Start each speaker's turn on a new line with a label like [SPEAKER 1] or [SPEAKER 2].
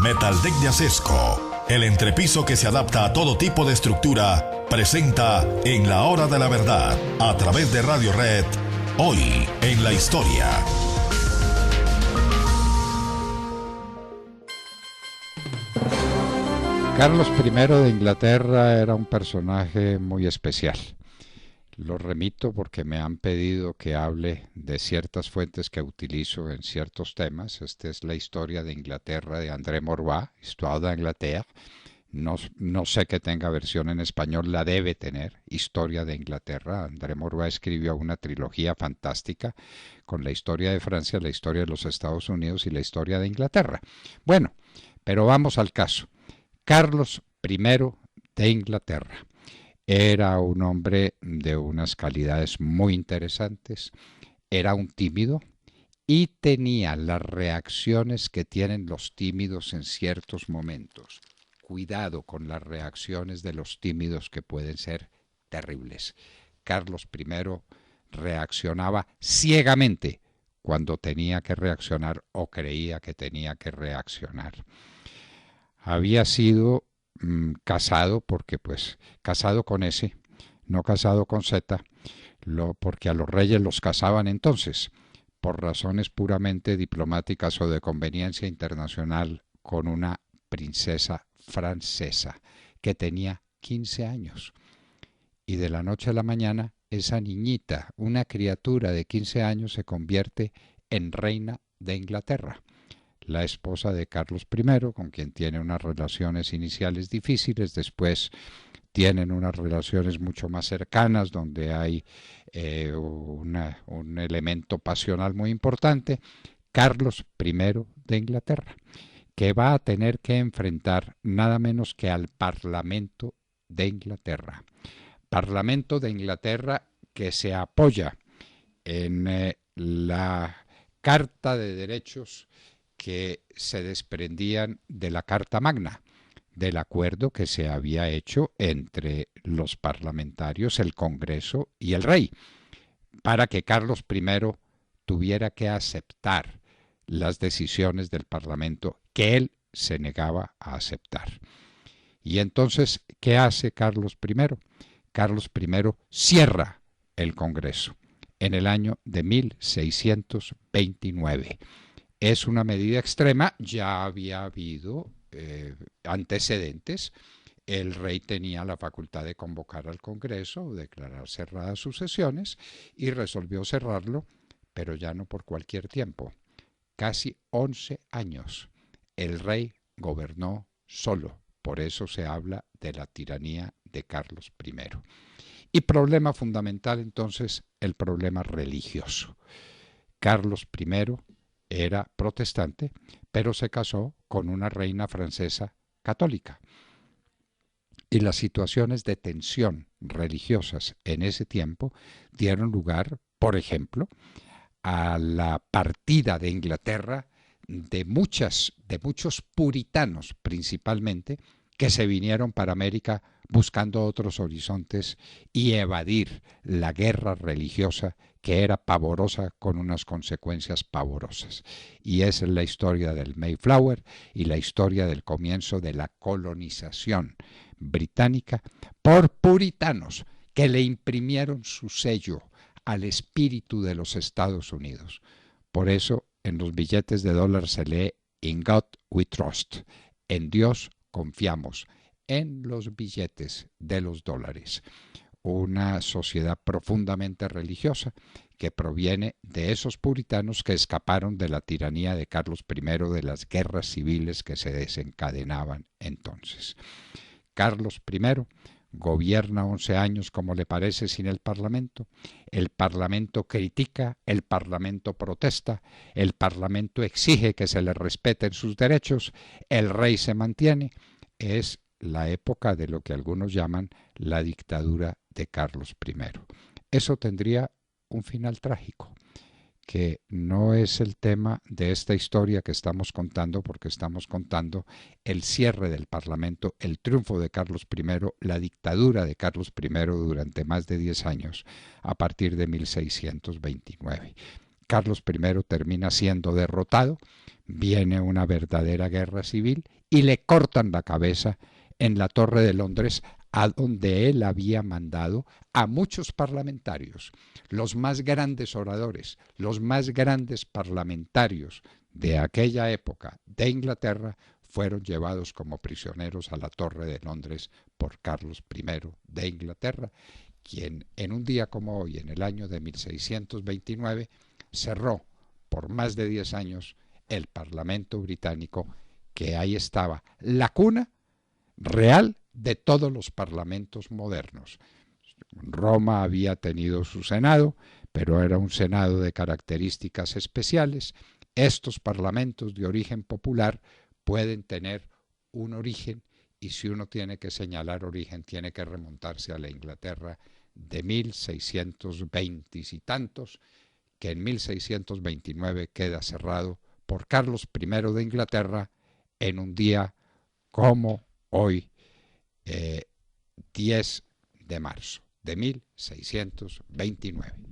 [SPEAKER 1] Metaltec de Acesco, el entrepiso que se adapta a todo tipo de estructura, presenta En la Hora de la Verdad, a través de Radio Red, hoy en la historia.
[SPEAKER 2] Carlos I de Inglaterra era un personaje muy especial. Lo remito porque me han pedido que hable de ciertas fuentes que utilizo en ciertos temas. Esta es la historia de Inglaterra de André Morvat, Histoire d'Angleterre. No sé que tenga versión en español, la debe tener, Historia de Inglaterra. André Morvat escribió una trilogía fantástica con la historia de Francia, la historia de los Estados Unidos y la historia de Inglaterra. Bueno, pero vamos al caso. Carlos I de Inglaterra era un hombre de unas calidades muy interesantes, era un tímido y tenía las reacciones que tienen los tímidos en ciertos momentos. Cuidado con las reacciones de los tímidos que pueden ser terribles. Carlos I reaccionaba ciegamente cuando tenía que reaccionar o creía que tenía que reaccionar. Había sido casado, porque casado con S, no casado con Z, porque a los reyes los casaban entonces, por razones puramente diplomáticas o de conveniencia internacional, con una princesa francesa que tenía 15 años. Y de la noche a la mañana, esa niñita, una criatura de 15 años, se convierte en reina de Inglaterra. La esposa de Carlos I, con quien tiene unas relaciones iniciales difíciles, después tienen unas relaciones mucho más cercanas, donde hay un elemento pasional muy importante. Carlos I de Inglaterra, que va a tener que enfrentar nada menos que al Parlamento de Inglaterra. Parlamento de Inglaterra que se apoya en la Carta de Derechos que se desprendían de la Carta Magna, del acuerdo que se había hecho entre los parlamentarios, el Congreso y el rey, para que Carlos I tuviera que aceptar las decisiones del Parlamento que él se negaba a aceptar. Y entonces, ¿qué hace Carlos I? Carlos I cierra el Congreso en el año de 1629. Es una medida extrema, ya había habido antecedentes. El rey tenía la facultad de convocar al Congreso o declarar cerradas sus sesiones y resolvió cerrarlo, pero ya no por cualquier tiempo. Casi 11 años el rey gobernó solo, por eso se habla de la tiranía de Carlos I. Y problema fundamental entonces, el problema religioso. Carlos I era protestante, pero se casó con una reina francesa católica. Y las situaciones de tensión religiosas en ese tiempo dieron lugar, por ejemplo, a la partida de Inglaterra de muchos puritanos principalmente, que se vinieron para América buscando otros horizontes y evadir la guerra religiosa que era pavorosa, con unas consecuencias pavorosas. Y esa es la historia del Mayflower y la historia del comienzo de la colonización británica por puritanos que le imprimieron su sello al espíritu de los Estados Unidos. Por eso en los billetes de dólar se lee In God we trust, en Dios confiamos, en los billetes de los dólares. Una sociedad profundamente religiosa que proviene de esos puritanos que escaparon de la tiranía de Carlos I, de las guerras civiles que se desencadenaban entonces. Carlos I gobierna 11 años, como le parece, sin el Parlamento. El Parlamento critica, el Parlamento protesta, el Parlamento exige que se le respeten sus derechos, el rey se mantiene. Es la época de lo que algunos llaman la dictadura de Carlos I. Eso tendría un final trágico, que no es el tema de esta historia que estamos contando, porque estamos contando el cierre del Parlamento, el triunfo de Carlos I, la dictadura de Carlos I durante más de 10 años, a partir de 1629. Carlos I termina siendo derrotado, viene una verdadera guerra civil y le cortan la cabeza en la Torre de Londres, a donde él había mandado a muchos parlamentarios, los más grandes oradores, los más grandes parlamentarios de aquella época de Inglaterra, fueron llevados como prisioneros a la Torre de Londres por Carlos I de Inglaterra, quien en un día como hoy, en el año de 1629, cerró por más de 10 años el Parlamento británico, que ahí estaba la cuna real de todos los parlamentos modernos. Roma había tenido su Senado, pero era un Senado de características especiales. Estos parlamentos de origen popular pueden tener un origen, y si uno tiene que señalar origen, tiene que remontarse a la Inglaterra de 1620 y tantos, que en 1629 queda cerrado por Carlos I de Inglaterra en un día como hoy, 10 de marzo de 1629.